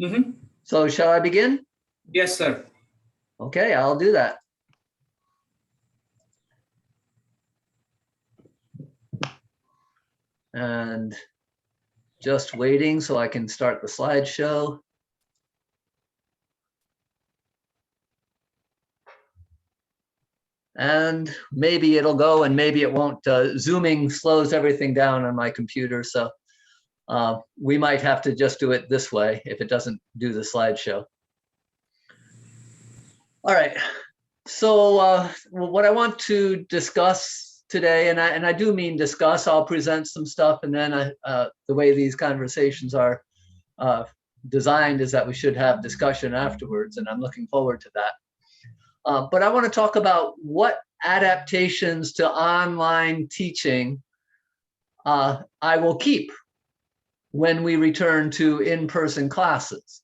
Mm-hmm. So shall I begin? Yes, sir. Okay, I'll do that. And just waiting so I can start the slideshow. And maybe it'll go and maybe it won't. Zooming slows everything down on my computer, so we might have to just do it this way if it doesn't do the slideshow. All right, so what I want to discuss today, and I do mean discuss, I'll present some stuff, and then the way these conversations are designed is that we should have discussion afterwards, and I'm looking forward to that. But I want to talk about what adaptations to online teaching I will keep when we return to in-person classes.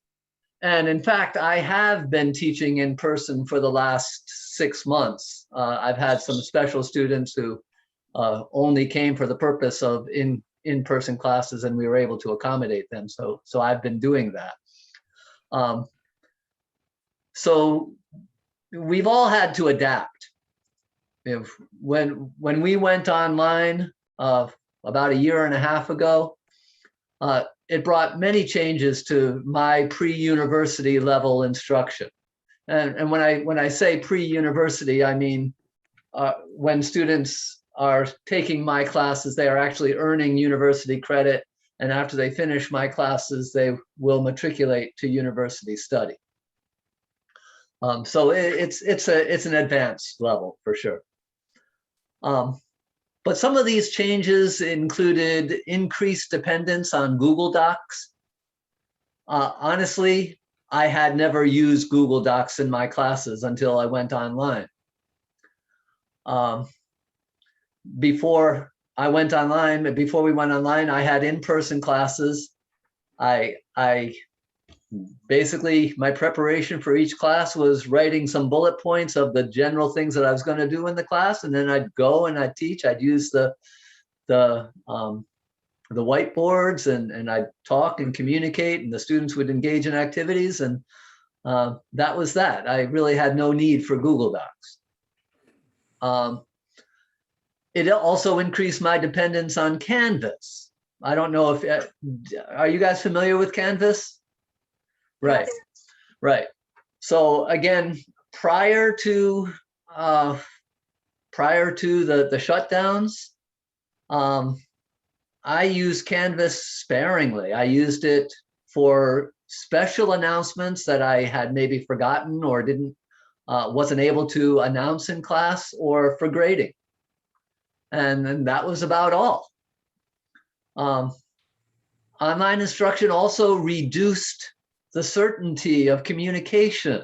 And in fact, I have been teaching in person for the last 6 months. I've had some special students who only came for the purpose of in-person classes, and we were able to accommodate them. So I've been doing that. So we've all had to adapt. When we went online about a year and a half ago, it brought many changes to my pre-university level instruction. And when I say pre-university, I mean when students are taking my classes, they are actually earning university credit, and after they finish my classes, they will matriculate to university study. So it's an advanced level for sure. But some of these changes included increased dependence on Google Docs. Honestly, I had never used Google Docs in my classes until I went online. Before we went online, I had in-person classes. Basically, my preparation for each class was writing some bullet points of the general things that I was going to do in the class, and then I'd go and I'd teach. I'd use the whiteboards, and I'd talk and communicate, and the students would engage in activities, and that was that. I really had no need for Google Docs. It also increased my dependence on Canvas. I don't know if are you guys familiar with Canvas? Right, right. So again, prior to the shutdowns, I used Canvas sparingly. I used it for special announcements that I had maybe forgotten or wasn't able to announce in class, or for grading, and that was about all. Online instruction also reduced the certainty of communication.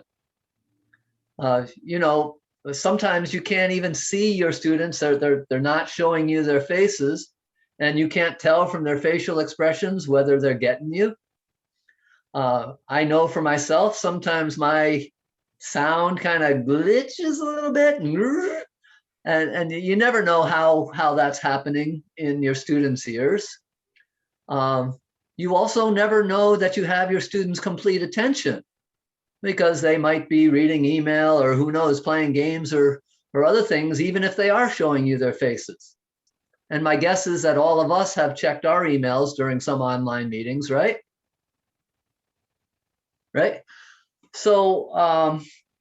Sometimes you can't even see your students. They're not showing you their faces, and you can't tell from their facial expressions whether they're getting you. I know for myself, sometimes my sound kind of glitches a little bit, and you never know how that's happening in your students' ears. You also never know that you have your students' complete attention, because they might be reading email, or who knows, playing games or other things, even if they are showing you their faces. And my guess is that all of us have checked our emails during some online meetings, right? Right? So,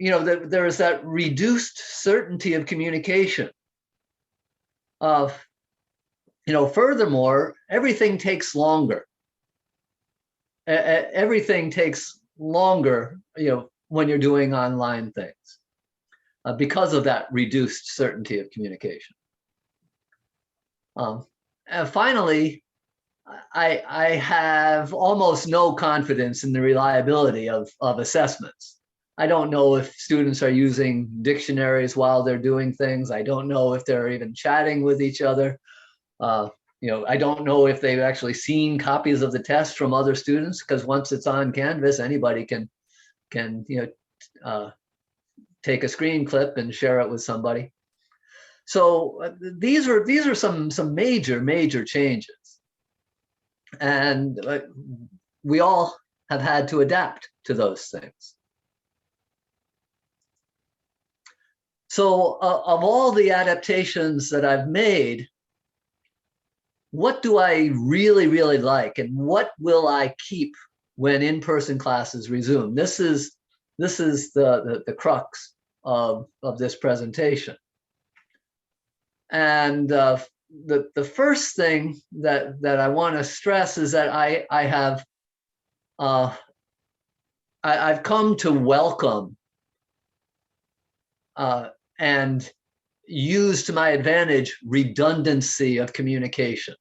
there is that reduced certainty of communication. Furthermore, everything takes longer. Everything takes longer, when you're doing online things, because of that reduced certainty of communication. And finally, I have almost no confidence in the reliability of assessments. I don't know if students are using dictionaries while they're doing things. I don't know if they're even chatting with each other. I don't know if they've actually seen copies of the test from other students, because once it's on Canvas, anybody can take a screen clip and share it with somebody. So these are some major changes, and we all have had to adapt to those things. So of all the adaptations that I've made, what do I really, really like, and what will I keep when in-person classes resume? This is the crux of this presentation. And the first thing that I want to stress is that I've come to welcome and use to my advantage redundancy of communication.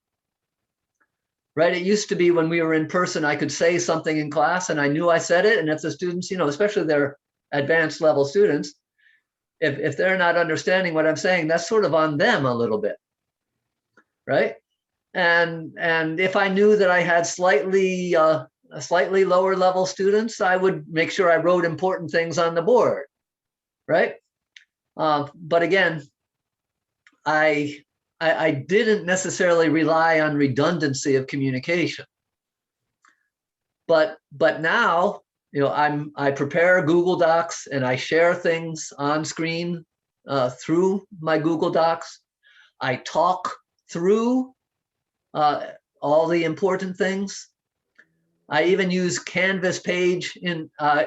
Right? It used to be when we were in person, I could say something in class and I knew I said it. And if the students, especially their advanced level students, if they're not understanding what I'm saying, that's sort of on them a little bit. Right? And if I knew that I had slightly lower level students, I would make sure I wrote important things on the board. Right? But again, I didn't necessarily rely on redundancy of communication. But now, I prepare Google Docs and I share things on screen through my Google Docs. I talk through all the important things. I even use Canvas page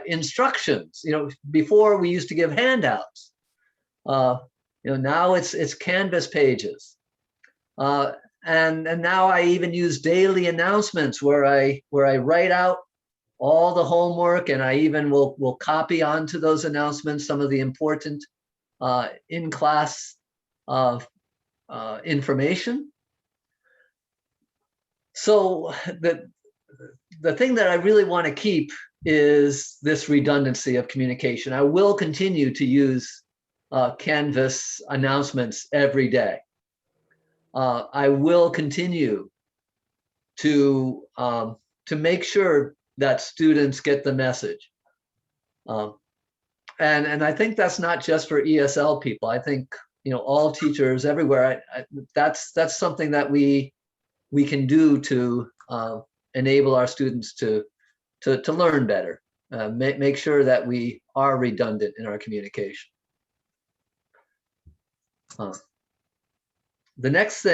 instructions. Before we used to give handouts. Now it's Canvas pages. And now I even use daily announcements where I write out all the homework, and I even will copy onto those announcements some of the important in-class information. So the thing that I really want to keep is this redundancy of communication. I will continue to use Canvas announcements every day. I will continue to make sure that students get the message. And I think that's not just for ESL people. I think all teachers everywhere. That's something that we can do to enable our students to learn better. Make sure that we are redundant in our communication. The next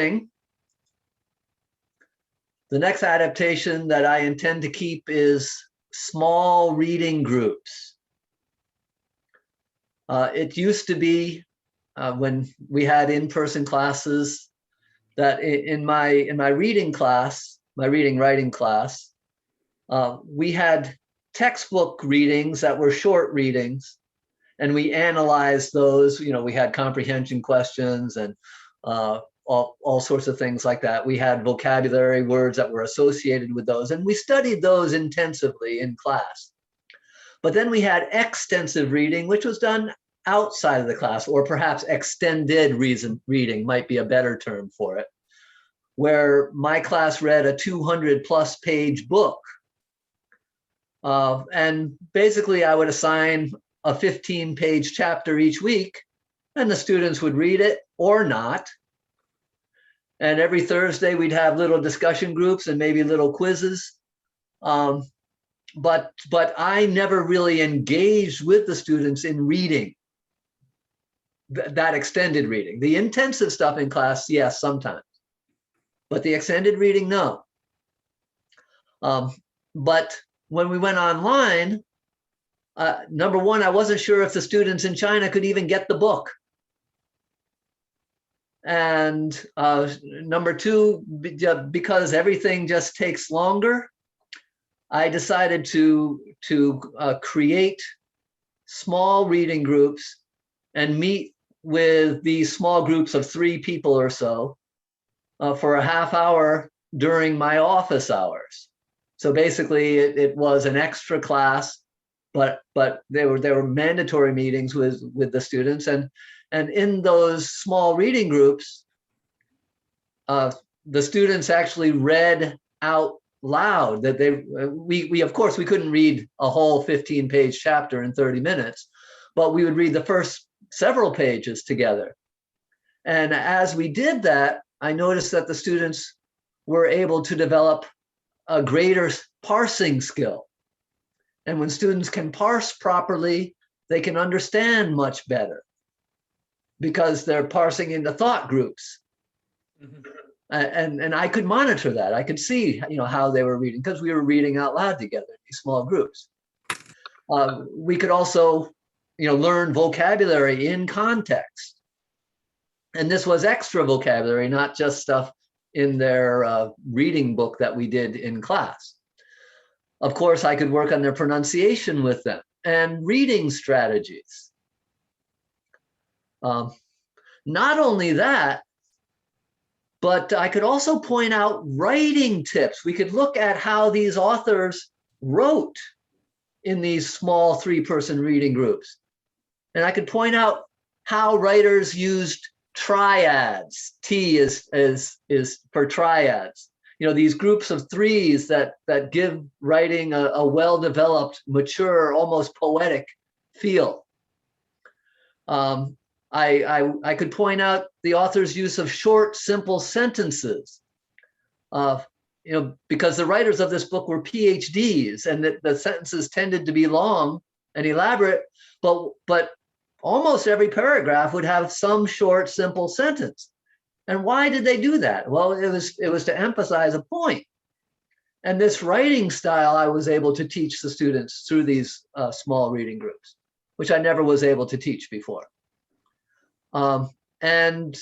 adaptation that I intend to keep is small reading groups. It used to be when we had in-person classes that in my reading class, my reading writing class, we had textbook readings that were short readings, and we analyzed those. We had comprehension questions and all sorts of things like that. We had vocabulary words that were associated with those, and we studied those intensively in class. But then we had extensive reading, which was done outside of the class, or perhaps extended reading might be a better term for it, where my class read a 200+ page book. And basically I would assign a 15-page chapter each week, and the students would read it or not. And every Thursday we'd have little discussion groups and maybe little quizzes. But I never really engaged with the students in reading that extended reading. The intensive stuff in class, yes, sometimes. But the extended reading, no. But when we went online, number one, I wasn't sure if the students in China could even get the book. And number two, because everything just takes longer, I decided to create small reading groups and meet with these small groups of 3 people or so for a half hour during my office hours. So basically it was an extra class, but there were mandatory meetings with the students, and in those small reading groups, the students actually read out loud. That we of course we couldn't read a whole 15-page chapter in 30 minutes, but we would read the first several pages together. And as we did that, I noticed that the students were able to develop a greater parsing skill. And when students can parse properly, they can understand much better because they're parsing into thought groups. Mm-hmm. And I could monitor that. I could see, how they were reading because we were reading out loud together in these small groups. We could also, learn vocabulary in context. And this was extra vocabulary, not just stuff in their reading book that we did in class. Of course, I could work on their pronunciation with them and reading strategies. Not only that, but I could also point out writing tips. We could look at how these authors wrote in these small 3-person reading groups. And I could point out how writers used triads. T is for triads. These groups of 3s that give writing a well-developed, mature, almost poetic feel. I could point out the author's use of short, simple sentences, because the writers of this book were PhDs, and the sentences tended to be long and elaborate, but almost every paragraph would have some short, simple sentence. And why did they do that? Well, it was to emphasize a point. And this writing style I was able to teach the students through these small reading groups, which I never was able to teach before. And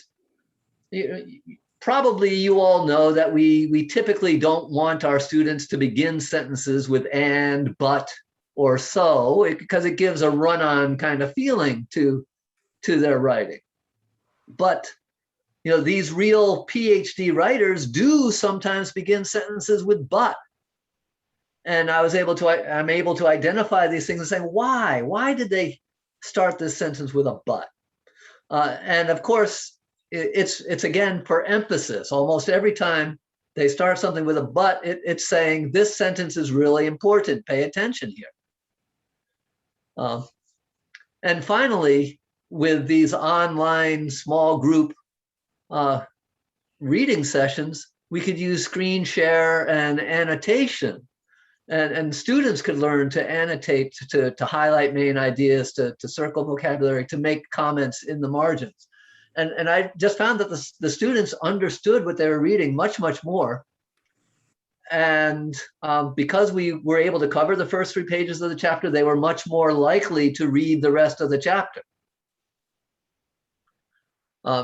probably you all know that we typically don't want our students to begin sentences with and, but, or so, because it gives a run-on kind of feeling to their writing. But these real PhD writers do sometimes begin sentences with but. And I'm able to identify these things and say, why? Why did they start this sentence with a but? And of course, it's again for emphasis. Almost every time they start something with a but, it's saying this sentence is really important. Pay attention here. And finally, with these online small group reading sessions, we could use screen share and annotation. And students could learn to annotate, to highlight main ideas, to circle vocabulary, to make comments in the margins. And I just found that the students understood what they were reading much, much more. And because we were able to cover the first 3 pages of the chapter, they were much more likely to read the rest of the chapter.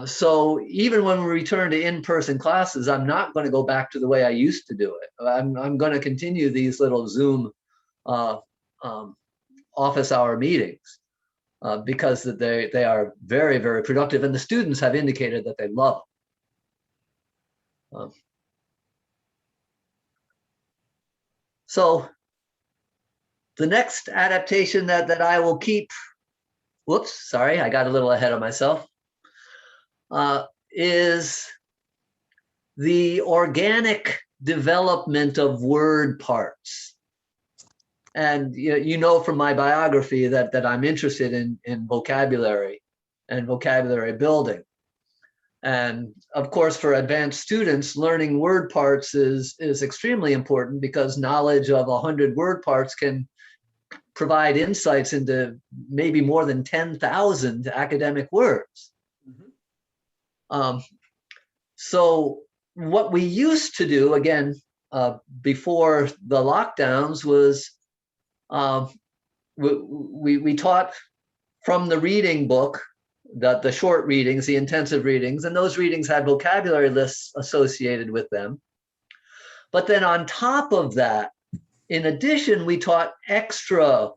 So even when we return to in-person classes, I'm not going to go back to the way I used to do it. I'm going to continue these little Zoom office hour meetings because they are very, very productive, and the students have indicated that they love them. So the next adaptation that I will keep, whoops, sorry, I got a little ahead of myself, is the organic development of word parts. And from my biography that I'm interested in vocabulary and vocabulary building. And of course, for advanced students, learning word parts is extremely important because knowledge of 100 word parts can provide insights into maybe more than 10,000 academic words. So what we used to do, again, before the lockdowns, was we taught from the reading book, the short readings, the intensive readings, and those readings had vocabulary lists associated with them. But then on top of that, in addition, we taught extra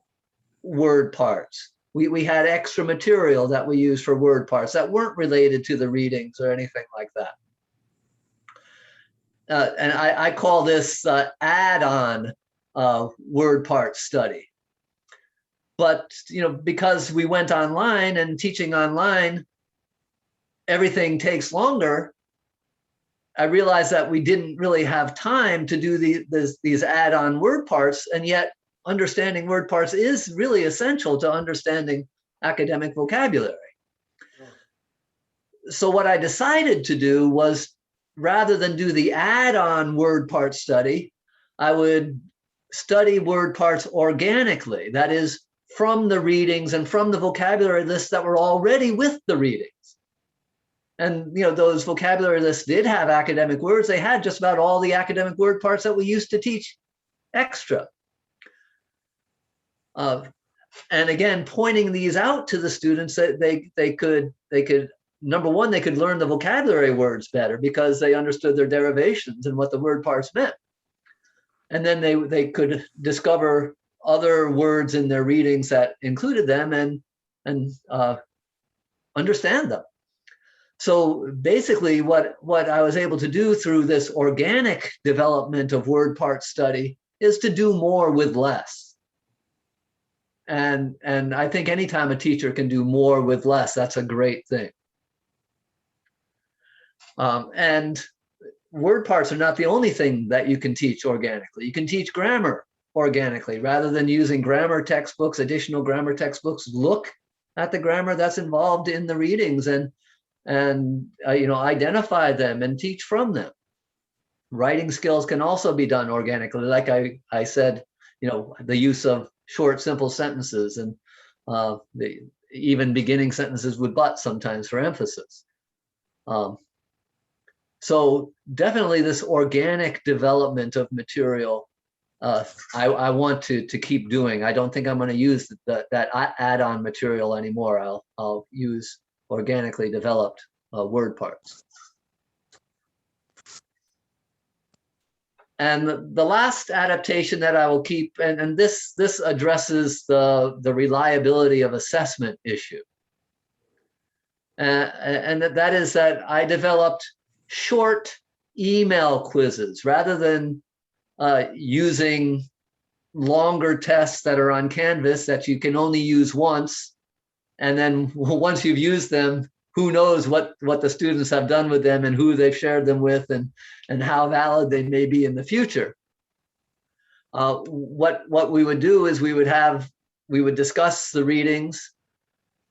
word parts. We had extra material that we used for word parts that weren't related to the readings or anything like that. And I call this add-on word part study. But because we went online and teaching online, everything takes longer. I realized that we didn't really have time to do these add-on word parts, and yet understanding word parts is really essential to understanding academic vocabulary. So what I decided to do was, rather than do the add-on word part study, I would study word parts organically. That is, from the readings and from the vocabulary lists that were already with the readings. And those vocabulary lists did have academic words. They had just about all the academic word parts that we used to teach extra. And again, pointing these out to the students, that they could number one, they could learn the vocabulary words better because they understood their derivations and what the word parts meant. And then they could discover other words in their readings that included them and understand them. So basically what I was able to do through this organic development of word part study is to do more with less. And I think anytime a teacher can do more with less, that's a great thing. And word parts are not the only thing that you can teach organically. You can teach grammar organically rather than using grammar textbooks, additional grammar textbooks. Look at the grammar that's involved in the readings and identify them and teach from them. Writing skills can also be done organically, like I said, the use of short, simple sentences and even beginning sentences with but sometimes for emphasis. So definitely this organic development of material, I want to keep doing. I don't think I'm going to use that add-on material anymore. I'll use organically developed word parts. And the last adaptation that I will keep, and this addresses the reliability of assessment issue. And that is that I developed short email quizzes rather than using longer tests that are on Canvas that you can only use once. And then once you've used them, who knows what the students have done with them and who they've shared them with and how valid they may be in the future. What we would do is we would discuss the readings.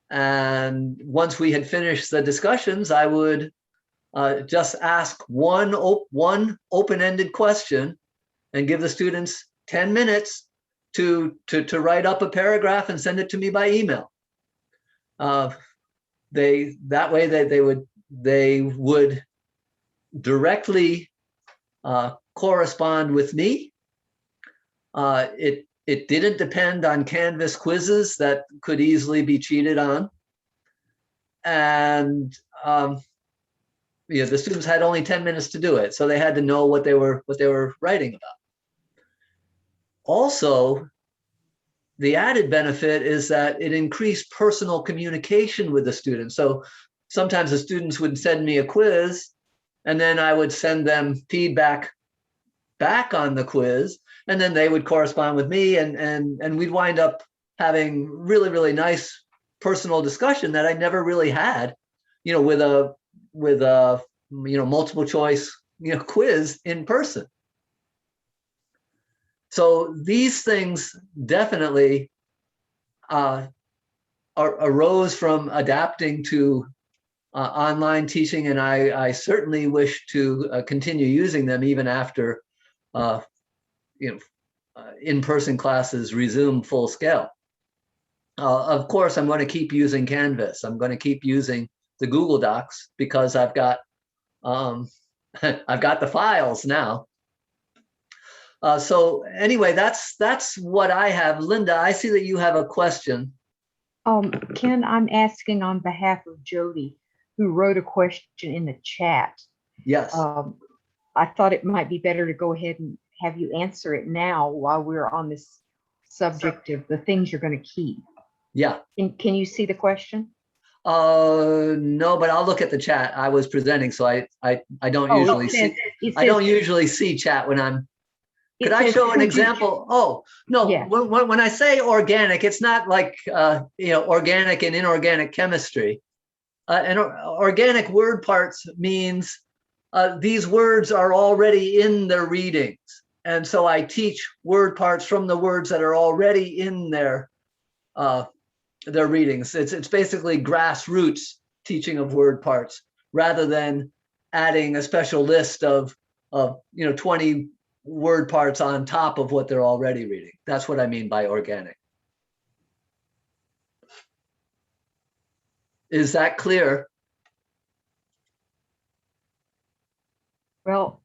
And once we had finished the discussions, I would just ask one open-ended question and give the students 10 minutes to write up a paragraph and send it to me by email. That way they would directly correspond with me. It didn't depend on Canvas quizzes that could easily be cheated on, and the students had only 10 minutes to do it, so they had to know what they were writing about. Also, the added benefit is that it increased personal communication with the students. So sometimes the students would send me a quiz, and then I would send them feedback back on the quiz, and then they would correspond with me, and we'd wind up having really, really nice personal discussion that I never really had, with a multiple choice quiz in person. So these things definitely arose from adapting to online teaching, and I certainly wish to continue using them even after in-person classes resume full scale. Of course, I'm going to keep using Canvas. I'm going to keep using the Google Docs because I've got the files now. So anyway, that's what I have. Linda, I see that you have a question. Ken, I'm asking on behalf of Jody, who wrote a question in the chat. Yes. I thought it might be better to go ahead and have you answer it now while we're on this subject of the things you're going to keep. Yeah. Can you see the question? No, but I'll look at the chat. I was presenting, so I don't usually see. I don't usually see chat when I'm. Could I show an example? Oh, no, yeah. When I say organic, it's not like, organic and inorganic chemistry. And organic word parts means these words are already in their readings. And so I teach word parts from the words that are already in their readings. It's basically grassroots teaching of word parts rather than adding a special list of 20 word parts on top of what they're already reading. That's what I mean by organic. Is that clear? Well,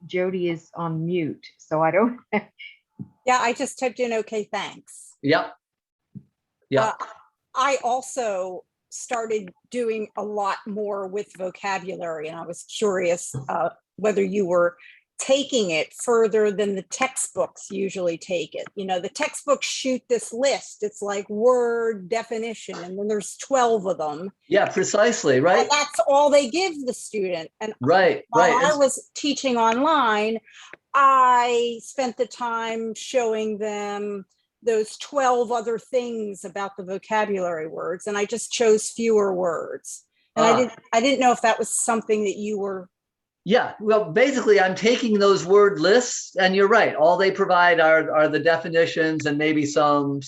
Jody is on mute, so I don't. Yeah, I just typed in, okay, thanks. Yep. Yep. I also started doing a lot more with vocabulary, and I was curious whether you were taking it further than the textbooks usually take it. You know, the textbooks shoot this list. It's like word definition, and then there's 12 of them. Yeah, precisely, right? And that's all they give the student. And right. while I was teaching online, I spent the time showing them those 12 other things about the vocabulary words, and I just chose fewer words. And I didn't know if that was something that you were. Yeah, well, basically, I'm taking those word lists, and you're right. All they provide are the definitions and maybe some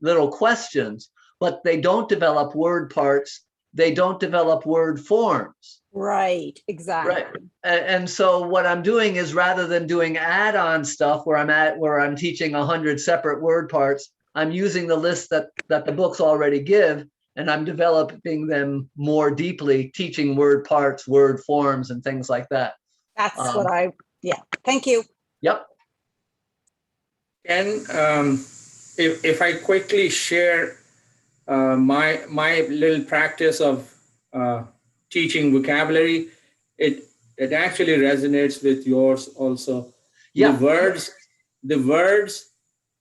little questions, but they don't develop word parts. They don't develop word forms. Right, exactly. Right. And so what I'm doing is, rather than doing add-on stuff where I'm teaching 100 separate word parts, I'm using the list that the books already give, and I'm developing them more deeply, teaching word parts, word forms, and things like that. That's what yeah. Thank you. Yep. And if I quickly share my little practice of teaching vocabulary, it actually resonates with yours also. Yeah. The words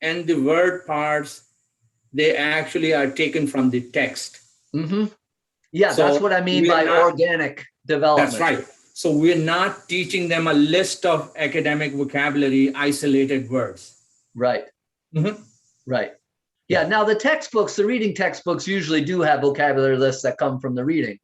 and the word parts, they actually are taken from the text. Mm-hmm. Yeah, So that's what I mean by organic development. That's right. So we're not teaching them a list of academic vocabulary, isolated words. Right. Mm-hmm. Right. Yeah. Now the textbooks, the reading textbooks usually do have vocabulary lists that come from the reading,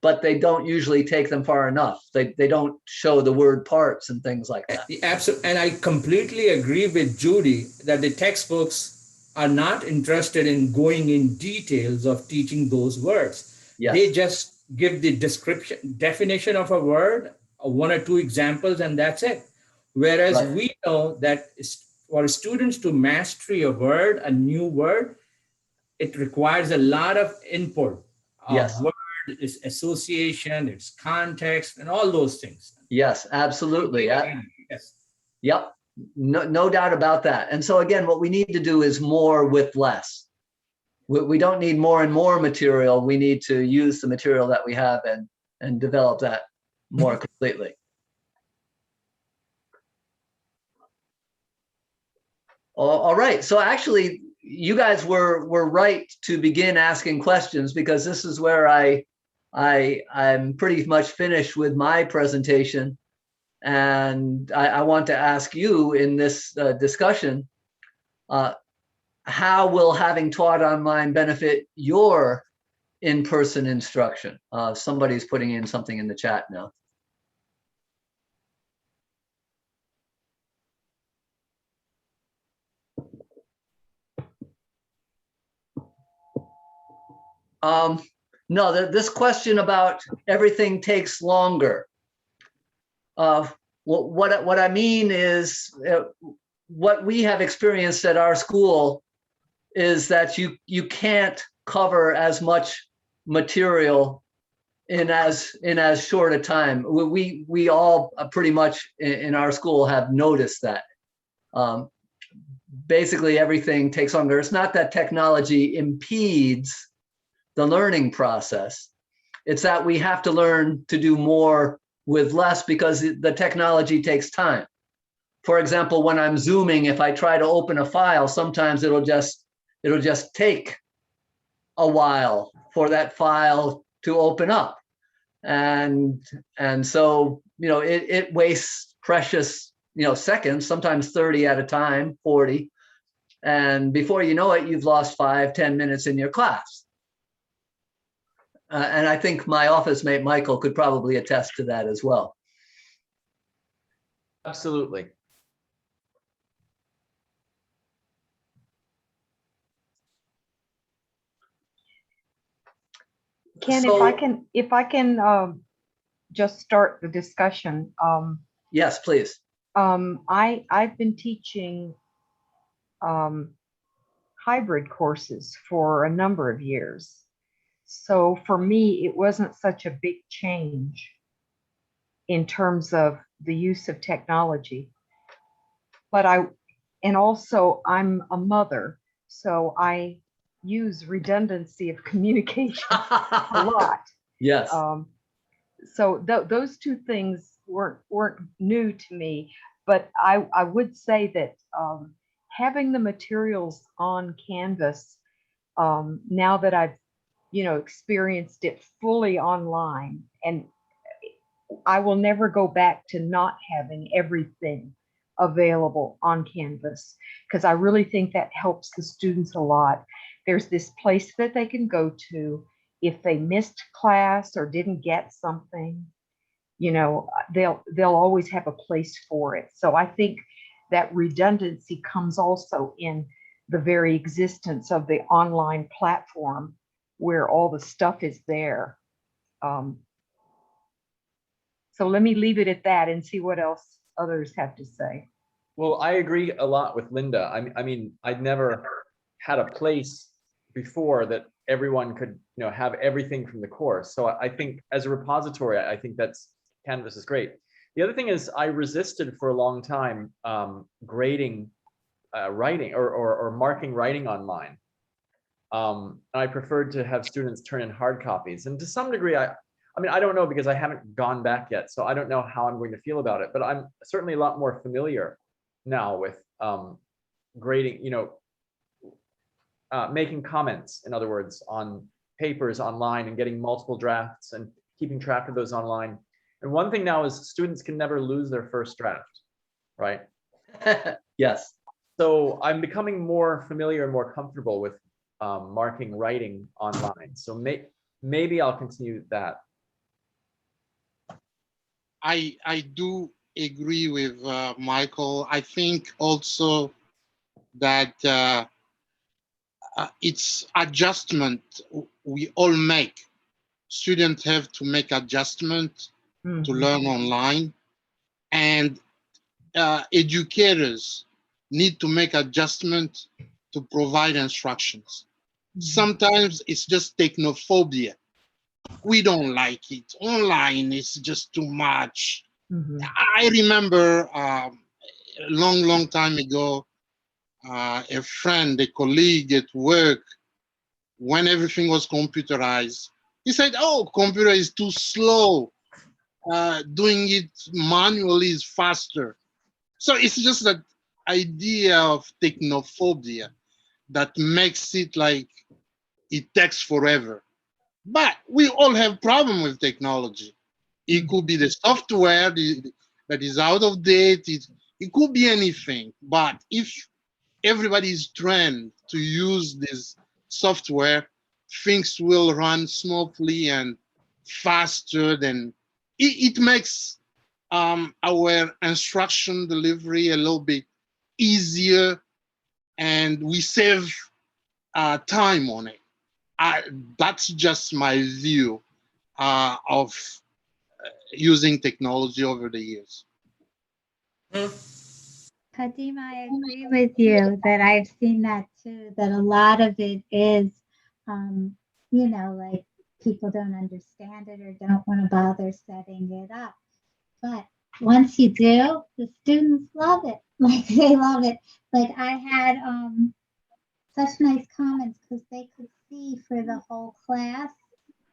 but they don't usually take them far enough. They don't show the word parts and things like that. Absolutely. And I completely agree with Judy that the textbooks are not interested in going in details of teaching those words. Yes. They just give the definition of a word, one or two examples, and that's it. Whereas we know that for students to master a word, a new word, it requires a lot of input. Yes. Word, its association, its context, and all those things. Yes, absolutely. Yes. Yep. No doubt about that. And so again, what we need to do is more with less. We don't need more and more material. We need to use the material that we have and develop that more completely. All right. So actually, you guys were right to begin asking questions, because this is where I'm pretty much finished with my presentation. And I want to ask you in this discussion, how will having taught online benefit your in-person instruction? Somebody's putting in something in the chat now. No, this question about everything takes longer. What I mean is, what we have experienced at our school is that you can't cover as much material in as short a time. We all pretty much in our school have noticed that. Basically, everything takes longer. It's not that technology impedes the learning process. It's that we have to learn to do more with less, because the technology takes time. For example, when I'm Zooming, if I try to open a file, sometimes it'll just take a while for that file to open up. And so, it wastes precious, seconds, sometimes 30 at a time, 40. And before you know it, you've lost 5-10 minutes in your class. And I think my office mate, Michael, could probably attest to that as well. Absolutely. Ken, So- if I can just start the discussion. Yes, please. I've been teaching hybrid courses for a number of years. So for me, it wasn't such a big change in terms of the use of technology. But also I'm a mother, so I use redundancy of communication a lot. Yes. So those two things weren't new to me, but I would say that having the materials on Canvas, now that I've experienced it fully online, and I will never go back to not having everything available on Canvas, because I really think that helps the students a lot. There's this place that they can go to if they missed class or didn't get something, they'll always have a place for it. So I think that redundancy comes also in the very existence of the online platform where all the stuff is there. So let me leave it at that and see what else others have to say. Well, I agree a lot with Linda. I mean, I'd never had a place before that everyone could, have everything from the course. So I think as a repository, I think Canvas is great. The other thing is I resisted for a long time grading writing or marking writing online. I preferred to have students turn in hard copies. And to some degree, I mean, I don't know, because I haven't gone back yet, so I don't know how I'm going to feel about it, but I'm certainly a lot more familiar now with grading, making comments, in other words, on papers online and getting multiple drafts and keeping track of those online. And one thing now is students can never lose their first draft, right? Yes. So I'm becoming more familiar and more comfortable with marking writing online. So maybe I'll continue that. I do agree with Michael. I think also that it's adjustment we all make. Students have to make adjustment to learn online, and educators need to make adjustment to provide instructions. Sometimes it's just technophobia. We don't like it. Online is just too much. I remember a long time ago, a friend, a colleague at work, when everything was computerized, he said, "Oh, computer is too slow. Doing it manually is faster." So it's just that idea of technophobia that makes it like it takes forever. But we all have problem with technology. It could be the software that is out of date. It could be anything. But if everybody is trained to use this software, things will run smoothly and faster. Than it makes our instruction delivery a little bit easier, and we save time on it. That's just my view of using technology over the years. Kadima, I agree with you that I've seen that too, that a lot of it is, like people don't understand it or don't want to bother setting it up. But once you do, the students love it. Like they love it. Like I had such nice comments because they could see for the whole class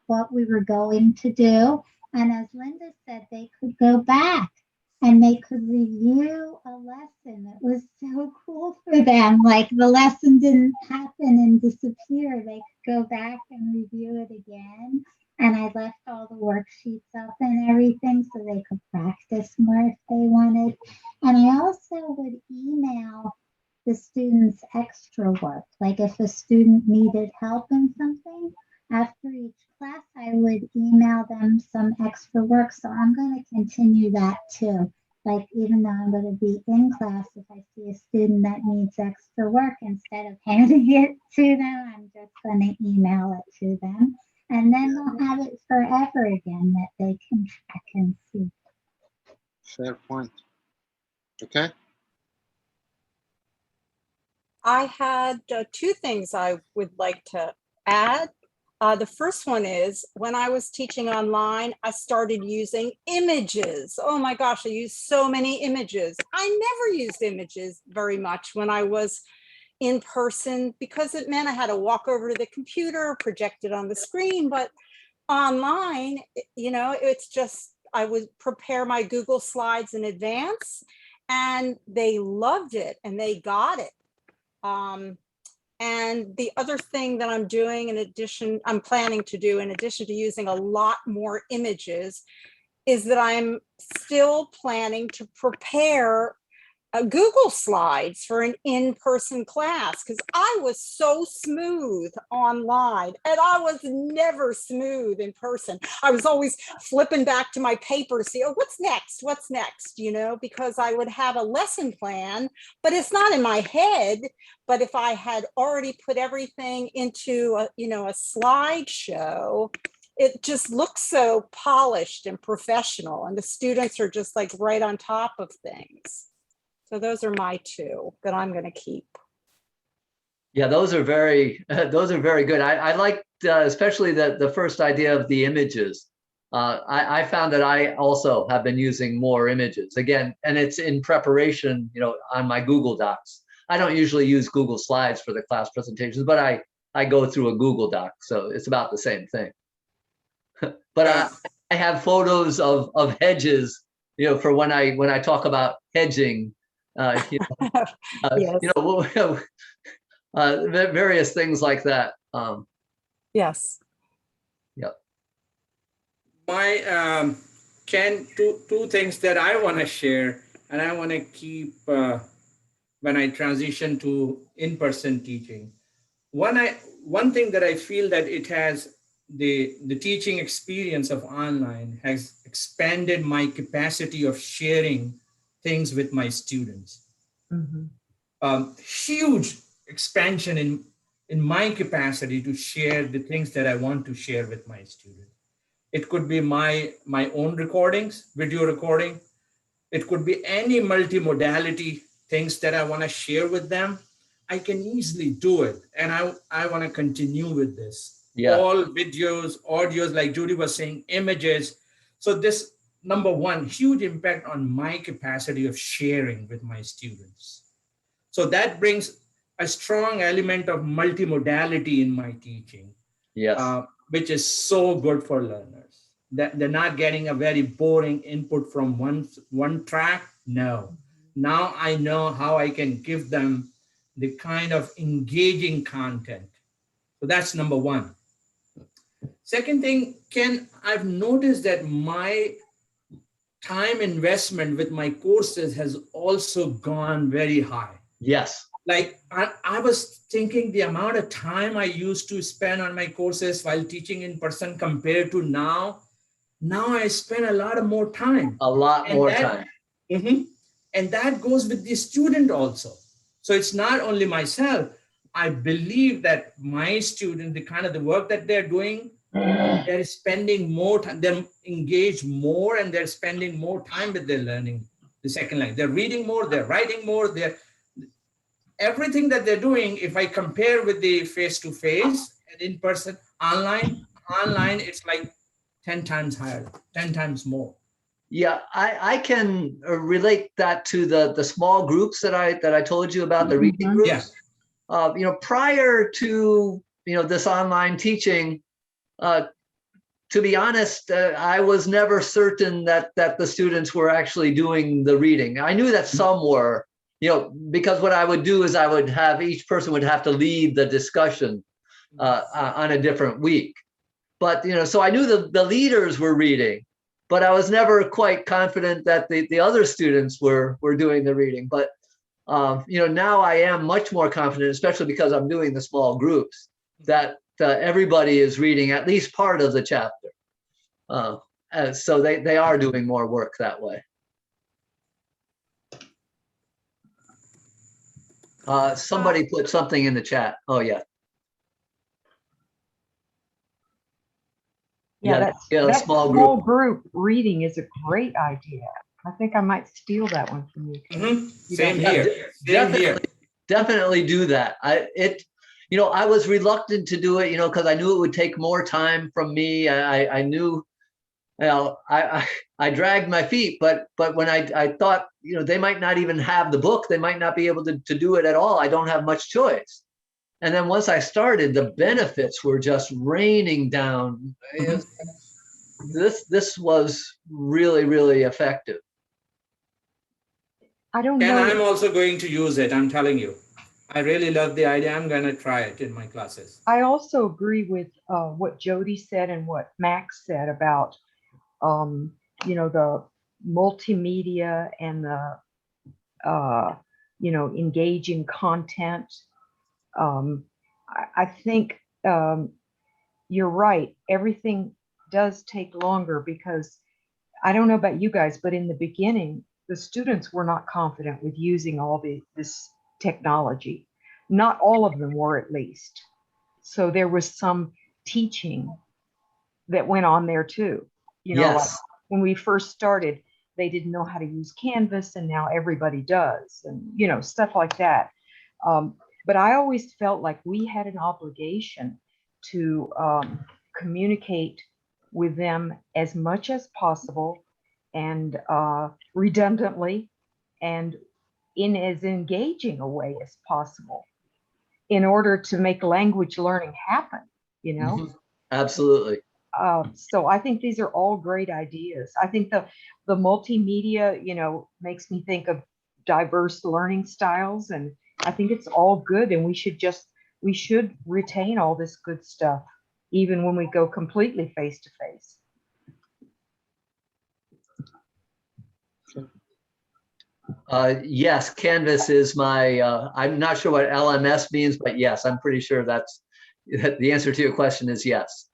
what we were going to do. And as Linda said, they could go back and they could review a lesson. It was so cool for them. Like the lesson didn't happen and disappear. They could go back and review it again. And I left all the worksheets up and everything so they could practice more if they wanted. And I also would email the students extra work. Like if a student needed help in something, after each class, I would email them some extra work. So I'm going to continue that too. Like even though I'm going to be in class, if I see a student that needs extra work, instead of handing it to them, I'm just going to email it to them. And then they'll have it forever again that they can track and see. Fair point. Okay. I had two things I would like to add. The first one is when I was teaching online, I started using images. Oh my gosh, I used so many images. I never used images very much when I was in person because it meant I had to walk over to the computer, project it on the screen. But online, you know, it's just, I would prepare my Google slides in advance and they loved it and they got it. And the other thing that I'm doing in addition, I'm planning to do in addition to using a lot more images is that I'm still planning to prepare Google Slides for an in-person class because I was so smooth online and I was never smooth in person. I was always flipping back to my paper to see, oh, what's next, you know, because I would have a lesson plan, but it's not in my head. But if I had already put everything into a, you know, a slideshow, it just looks so polished and professional and the students are just like right on top of things. So those are my two that I'm going to keep. Yeah, those are very good. I liked especially the first idea of the images. I found that I also have been using more images again, and it's in preparation, you know, on my Google Docs. I don't usually use Google Slides for the class presentations, but I go through a Google Doc, so it's about the same thing. But I have photos of hedges, you know, for when I talk about hedging. You know, Yes. you know, various things like that. Yes. Yep. My Ken, two things that I want to share, and I want to keep when I transition to in-person teaching. One thing that I feel that it has the teaching experience of online has expanded my capacity of sharing things with my students. Huge expansion in my capacity to share the things that I want to share with my students. It could be my own recordings, video recording. It could be any multimodality things that I want to share with them. I can easily do it. And I want to continue with this. Yeah. All videos, audios, like Judy was saying, images. So this, number one, huge impact on my capacity of sharing with my students. So that brings a strong element of multimodality in my teaching. Yes. Which is so good for learners. That they're not getting a very boring input from one track. No. Now I know how I can give them the kind of engaging content. So that's number one. Second thing, Ken, I've noticed that my time investment with my courses has also gone very high. Yes. Like I was thinking the amount of time I used to spend on my courses while teaching in person compared to now I spend a lot of more time. A lot more time. And that goes with the student also. So it's not only myself. I believe that my student, the kind of the work that they're doing, they're spending more time, they're engaged more and they're spending more time with their learning, the second language. They're reading more, they're writing more, everything that they're doing, if I compare with the face-to-face and in-person, online, it's like 10 times higher, 10 times more. Yeah, I can relate that to the small groups that I told you about, the reading groups. Yeah. You know, prior to, you know, this online teaching, to be honest, I was never certain that the students were actually doing the reading. I knew that some were, you know, because what I would do is I would have each person would have to lead the discussion on a different week. But, you know, so I knew the leaders were reading, but I was never quite confident that the other students were doing the reading. But, you know, now I am much more confident, especially because I'm doing the small groups, that everybody is reading at least part of the chapter. So they are doing more work that way. Somebody put something in the chat. Oh, yeah. Yeah, that small small group reading is a great idea. I think I might steal that one from you. Mhm. You Same don't- here. Same here. Definitely do that. I was reluctant to do it, because I knew it would take more time from me. I knew, I dragged my feet, but when I thought, they might not even have the book, they might not be able to do it at all. I don't have much choice. And then once I started, the benefits were just raining down. This was really, really effective. I don't And know. I'm also going to use it. I'm telling you. I really love the idea. I'm going to try it in my classes. I also agree with what Jody said and what Max said about, the multimedia and the, engaging content. I think you're right. Everything does take longer because I don't know about you guys, but in the beginning, the students were not confident with using all this technology. Not all of them were, at least. So there was some teaching that went on there too. Like Yes. when we first started, they didn't know how to use Canvas, and now everybody does, and stuff like that. But I always felt like we had an obligation to communicate with them as much as possible and redundantly and in as engaging a way as possible in order to make language learning happen, Mhm. Absolutely. So I think these are all great ideas. I think the multimedia, makes me think of diverse learning styles, and I think it's all good, and we should retain all this good stuff, even when we go completely face to face. Yes, Canvas is my, I'm not sure what LMS means, but yes, I'm pretty sure the answer to your question is yes.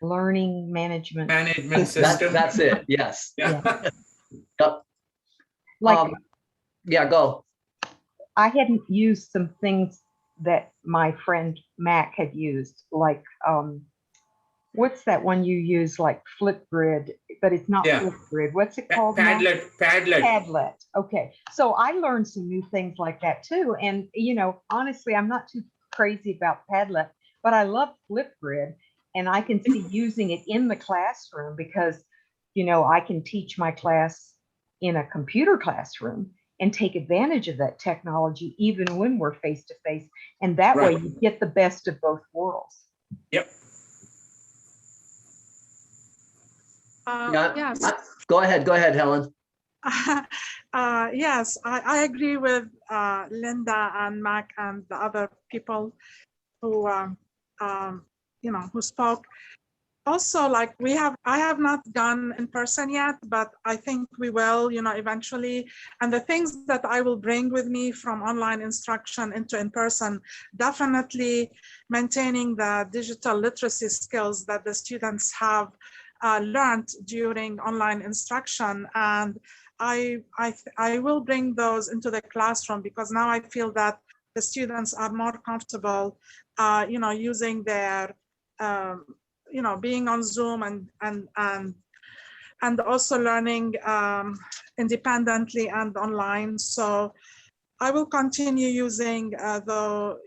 Learning management. Management system. That's it. Yes. Yeah. Yep. Like Yeah, go. I hadn't used some things that my friend Mac had used, like what's that one you use, like Flipgrid, but it's not Yeah. Flipgrid. What's it called? Mac? Padlet. Padlet. Okay. So I learned some new things like that too. And, honestly, I'm not too crazy about Padlet, but I love Flipgrid, and I can see using it in the classroom because, I can teach my class in a computer classroom and take advantage of that technology even when we're face to face. And that way Right. you get the best of both worlds. Yep. Yeah. Yes. Go ahead, Helen. Yes, I agree with Linda and Mac and the other people who, who spoke. Also, like I have not gone in person yet, but I think we will, eventually. And the things that I will bring with me from online instruction into in-person, definitely maintaining the digital literacy skills that the students have learned during online instruction. And I will bring those into the classroom because now I feel that the students are more comfortable, using their, being on Zoom and also learning independently and online. So I will continue using the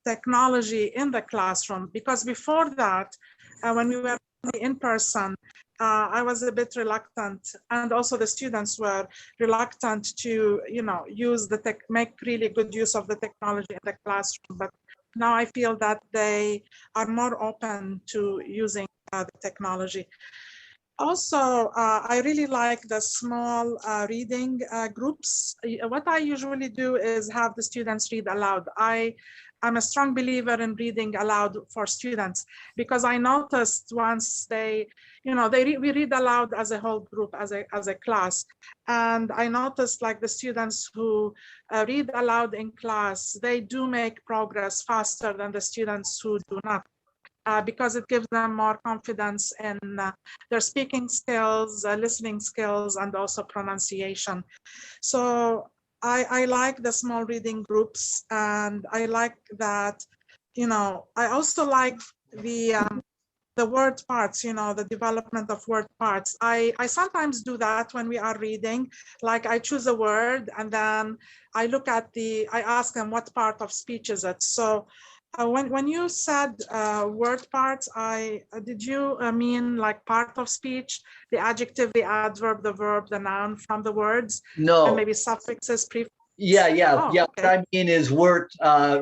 technology in the classroom, because before that, when we were in person, I was a bit reluctant, and also the students were reluctant to, use make really good use of the technology in the classroom. But now I feel that they are more open to using the technology. Also, I really like the small reading groups. What I usually do is have the students read aloud. I'm a strong believer in reading aloud for students, because I noticed once we read aloud as a whole group, as a class. And I noticed, like, the students who read aloud in class, they do make progress faster than the students who do not. Because it gives them more confidence in their speaking skills, listening skills, and also pronunciation. So I like the small reading groups, and I like that, I also like the the word parts, the development of word parts. I sometimes do that when we are reading, like I choose a word and then I look at I ask them what part of speech is it. So when you said word parts, did you mean like part of speech, the adjective, the adverb, the verb, the noun from the words, and No. maybe suffixes, prefixes? Yeah. Oh, What okay. I mean is word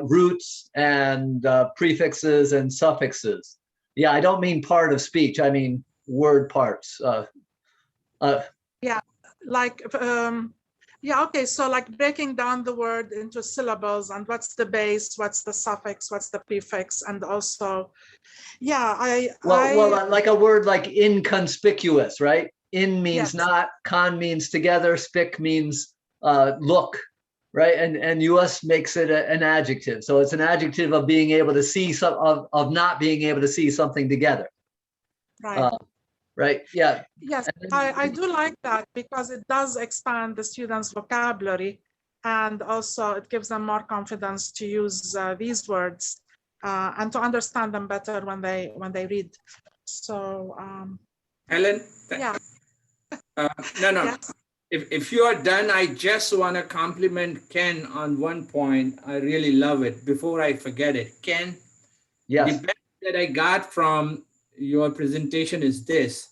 roots and prefixes and suffixes. Yeah, I don't mean part of speech. I mean word parts. Yeah, okay, so like breaking down the word into syllables and what's the base, what's the suffix, what's the prefix, and also, yeah, Well, like a word like inconspicuous, right? In means Yes. not, con means together, spic means look, right? And US makes it an adjective. So it's an adjective of being able to see of not being able to see something together. right. Right? Yeah. Yes, I do like that because it does expand the students' vocabulary, and also it gives them more confidence to use these words and to understand them better when they read. So Helen, yeah. no. Yes. If you are done, I just want to compliment Ken on one point. I really love it. Before I forget it, Ken, Yes. the best that I got from your presentation is this: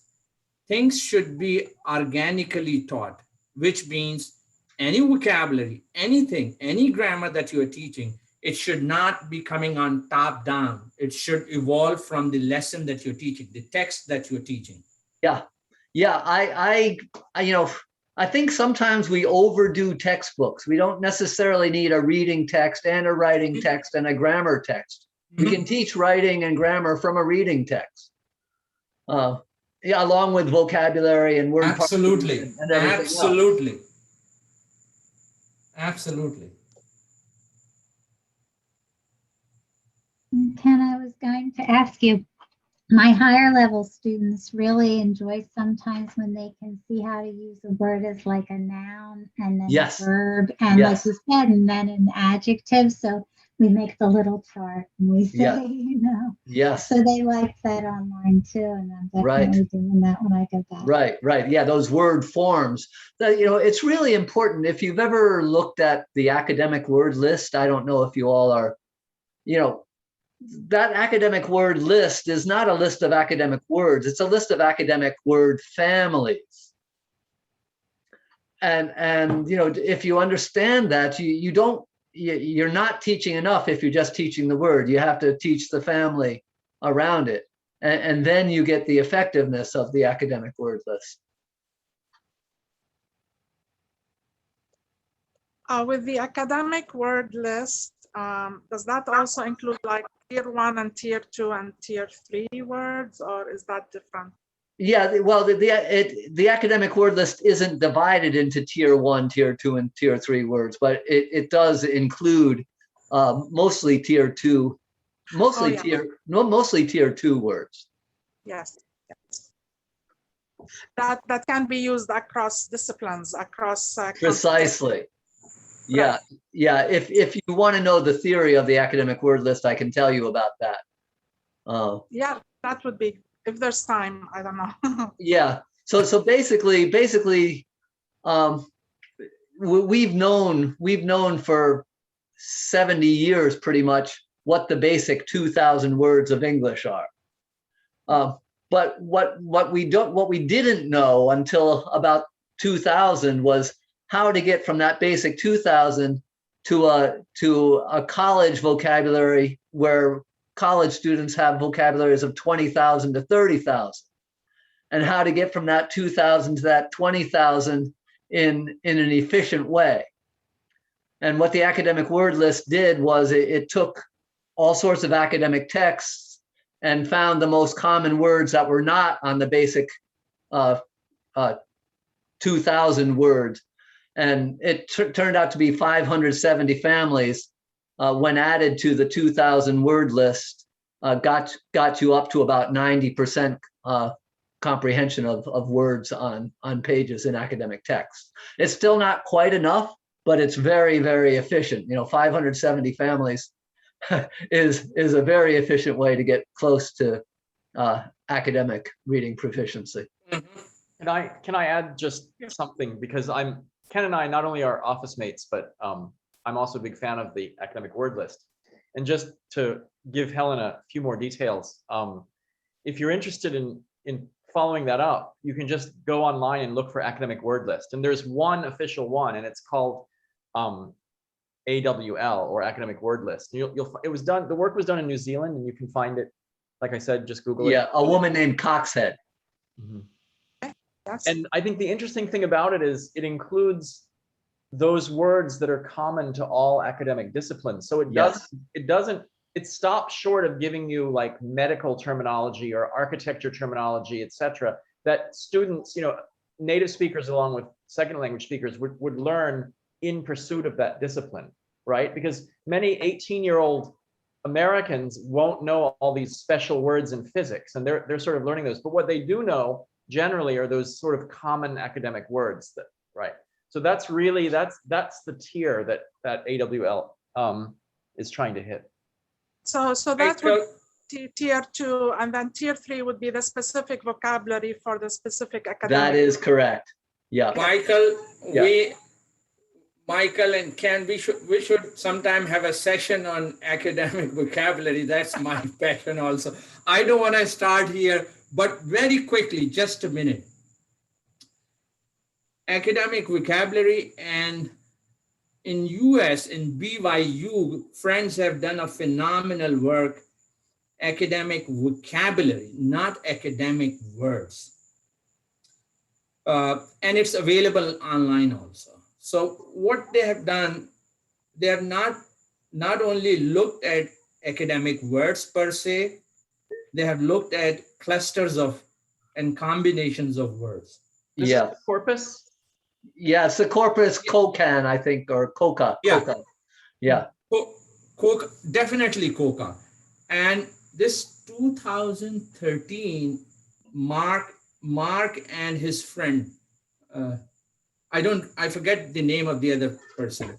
things should be organically taught, which means any vocabulary, anything, any grammar that you are teaching, it should not be coming on top down. It should evolve from the lesson that you're teaching, the text that you're teaching. Yeah. I think sometimes we overdo textbooks. We don't necessarily need a reading text and a writing text and a grammar text. We can teach writing and grammar from a reading text. Along with vocabulary and word Absolutely. and everything Absolutely. else. Absolutely. Ken, I was going to ask you, my higher level students really enjoy sometimes when they can see how to use a word as like a noun and then Yes. a verb and Yes. like you said, and then an adjective. So we make the little chart and we say, Yeah. Yes. So they like that online too. And I'm definitely doing that when I go back. Right. Yeah, those word forms. It's really important. If you've ever looked at the academic word list, I don't know if you all are, that academic word list is not a list of academic words. It's a list of academic word families. And if you understand that, you're not teaching enough if you're just teaching the word. You have to teach the family around it. And then you get the effectiveness of the academic word list. With the academic word list, does that also include like tier 1 and tier 2 and tier 3 words, or is that different? Yeah, well, the academic word list isn't divided into tier 1, tier 2, and tier 3 words, but it does include mostly tier 2, mostly tier 2 words. Yes. That can be used across disciplines, across precisely. Yeah. If you want to know the theory of the academic word list, I can tell you about that. Yeah, that would be, if there's time, I don't know. Yeah. So basically, we've known for 70 years pretty much what the basic 2,000 words of English are. But what we didn't know until about 2000 was how to get from that basic 2,000 to a college vocabulary where college students have vocabularies of 20,000 to 30,000, and how to get from that 2,000 to that 20,000 in an efficient way. And what the academic word list did was it took all sorts of academic texts and found the most common words that were not on the basic 2,000 words. And it turned out to be 570 families when added to the 2,000 word list, got you up to about 90% comprehension of words on pages in academic text. It's still not quite enough, but it's very, very efficient. 570 families is a very efficient way to get close to academic reading proficiency. Can I add just something, because Ken and I not only are office mates, but I'm also a big fan of the academic word list. And just to give Helen a few more details, if you're interested in following that up, you can just go online and look for academic word list. And there's one official one, and it's called AWL, or academic word list. The work was done in New Zealand, and you can find it, like I said, just Google it. Yeah, a woman named Coxhead. Mm-hmm. And I think the interesting thing about it is it includes those words that are common to all academic disciplines. So it stops short of giving you like medical terminology or architecture terminology, etc., that students, native speakers along with second language speakers would learn in pursuit of that discipline, right? Because many 18-year-old Americans won't know all these special words in physics, and they're sort of learning those. But what they do know generally are those sort of common academic words right? So that's really, that's the tier that AWL is trying to hit. So that would be tier 2, and then tier 3 would be the specific vocabulary for the specific academic. That is correct. Yeah. Michael and Ken, we should sometime have a session on academic vocabulary. That's my passion also. I don't want to start here, but very quickly, just a minute. Academic vocabulary, and in US, in BYU, friends have done a phenomenal work. Academic vocabulary, not academic words. And it's available online also. So what they have done, they have not only looked at academic words per se, they have looked at clusters of and combinations of words. Yeah. Corpus? Yeah, it's the corpus COCAN, I think, or COCA. Yeah. COCA. Yeah. Definitely COCA. And this 2013, Mark and his friend, I forget the name of the other person.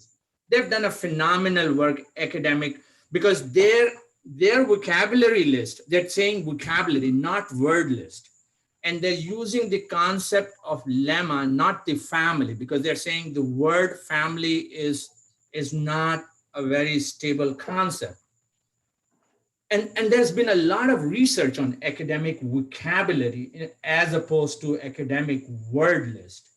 They've done a phenomenal work, academic, because their vocabulary list, they're saying vocabulary, not word list. And they're using the concept of lemma, not the family, because they're saying the word family is not a very stable concept. And there's been a lot of research on academic vocabulary as opposed to academic word list.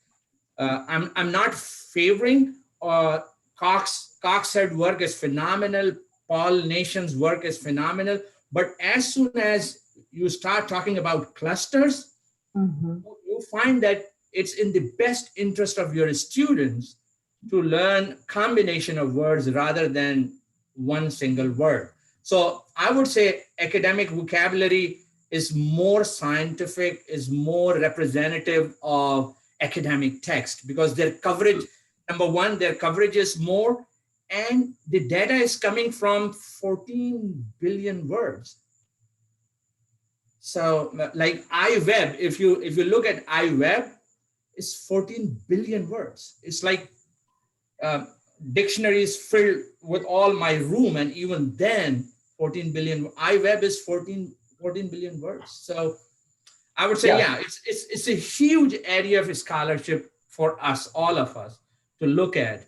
I'm not favoring Coxhead work is phenomenal, Paul Nation's work is phenomenal, but as soon as you start talking about clusters, you find that it's in the best interest of your students to learn combination of words rather than one single word. So I would say academic vocabulary is more scientific, is more representative of academic text, because their coverage, number one, their coverage is more, and the data is coming from 14 billion words. So like iWeb, if you look at iWeb, it's 14 billion words. It's like dictionaries filled with all my room, and even then 14 billion. iWeb is 14 billion words. So I would say, yeah, it's a huge area of scholarship for us, all of us, to look at.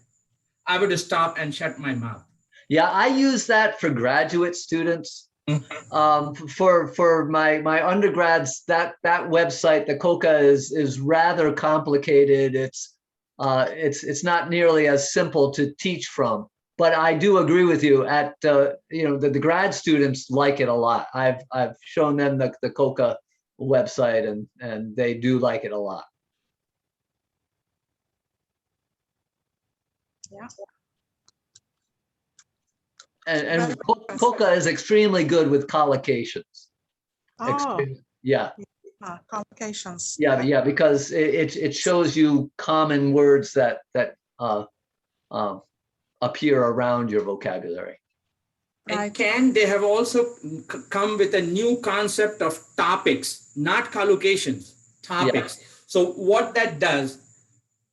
I would stop and shut my mouth. Yeah, I use that for graduate students. For my undergrads, that website, the COCA, is rather complicated. It's not nearly as simple to teach from. But I do agree with you. The grad students like it a lot. I've shown them the COCA website, and they do like it a lot. Yeah. And COCA is extremely good with collocations. Oh. Yeah. Collocations. Yeah, because it shows you common words that appear around your vocabulary. And they have also come with a new concept of topics, not collocations, topics. Yeah. So what that does,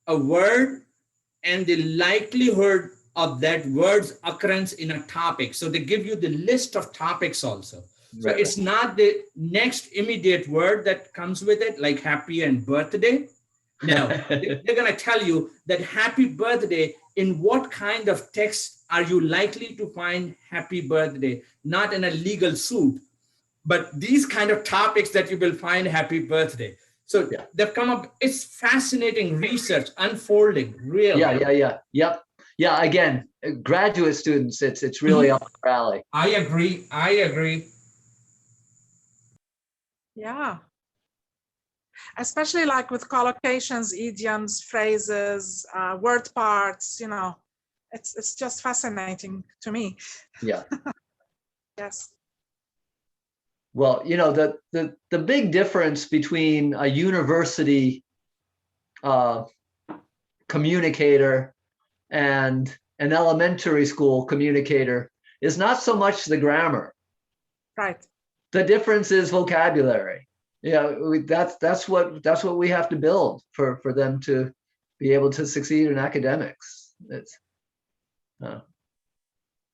a word and the likelihood of that word's occurrence in a topic. So they give you the list of topics also. So it's not the next immediate word that comes with it, like happy and birthday. No, they're going to tell you that happy birthday, in what kind of text are you likely to find happy birthday? Not in a legal suit, but these kind of topics that you will find happy birthday. So they've come up, it's fascinating research unfolding, really. Yep. Yeah, again, graduate students, it's really up their alley. I agree. Yeah. Especially like with collocations, idioms, phrases, word parts, you know, it's just fascinating to me. Yeah. Yes. Well, you know, the big difference between a university communicator and an elementary school communicator is not so much the grammar. Right. The difference is vocabulary. Yeah, that's what we have to build for them to be able to succeed in academics. It's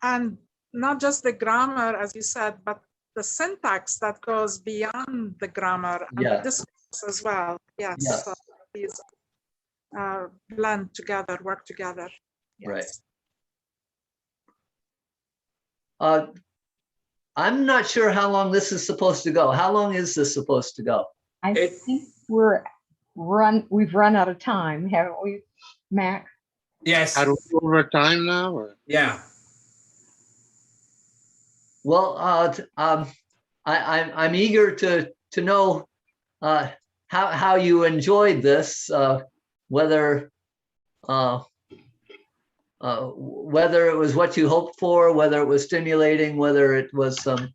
and not just the grammar, as you said, but the syntax that goes beyond the grammar and the discourse as well. Yes. So these blend together, work together. Yes. Right. I'm not sure how long this is supposed to go. How long is this supposed to go? I think we've run out of time, haven't we, Mac? Yes. Are we over time now? Or? Yeah. Well, I'm eager to know how you enjoyed this, whether it was what you hoped for, whether it was stimulating, whether it was some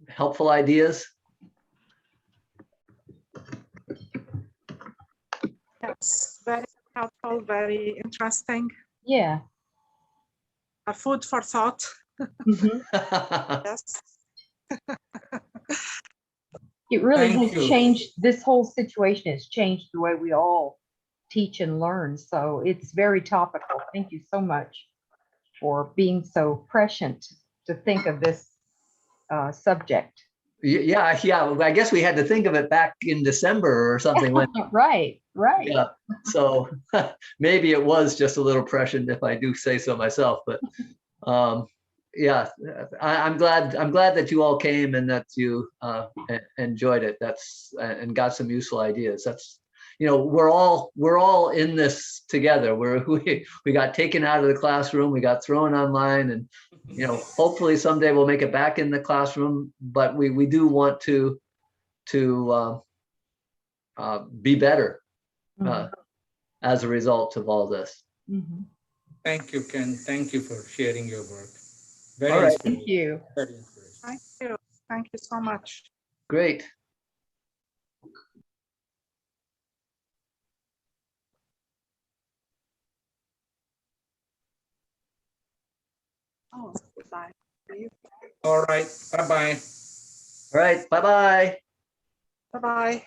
helpful ideas. Yes, very helpful, very interesting. Yeah. A food for thought. Yes. It really has changed, this whole situation has changed the way we all teach and learn. So it's very topical. Thank you so much for being so prescient to think of this subject. Yeah. I guess we had to think of it back in December or something. When, right. Yeah. So maybe it was just a little prescient, if I do say so myself. But yeah, I'm glad that you all came and that you enjoyed it. And got some useful ideas. That's, you know, we're all in this together. We got taken out of the classroom, we got thrown online, and you know, hopefully someday we'll make it back in the classroom. But we do want to be better as a result of all this. Thank you, Ken. Thank you for sharing your work. All right. Thank you. Thank you. Thank you so much. Great. Oh, goodbye. All right. Bye-bye. All right. Bye-bye. Bye-bye.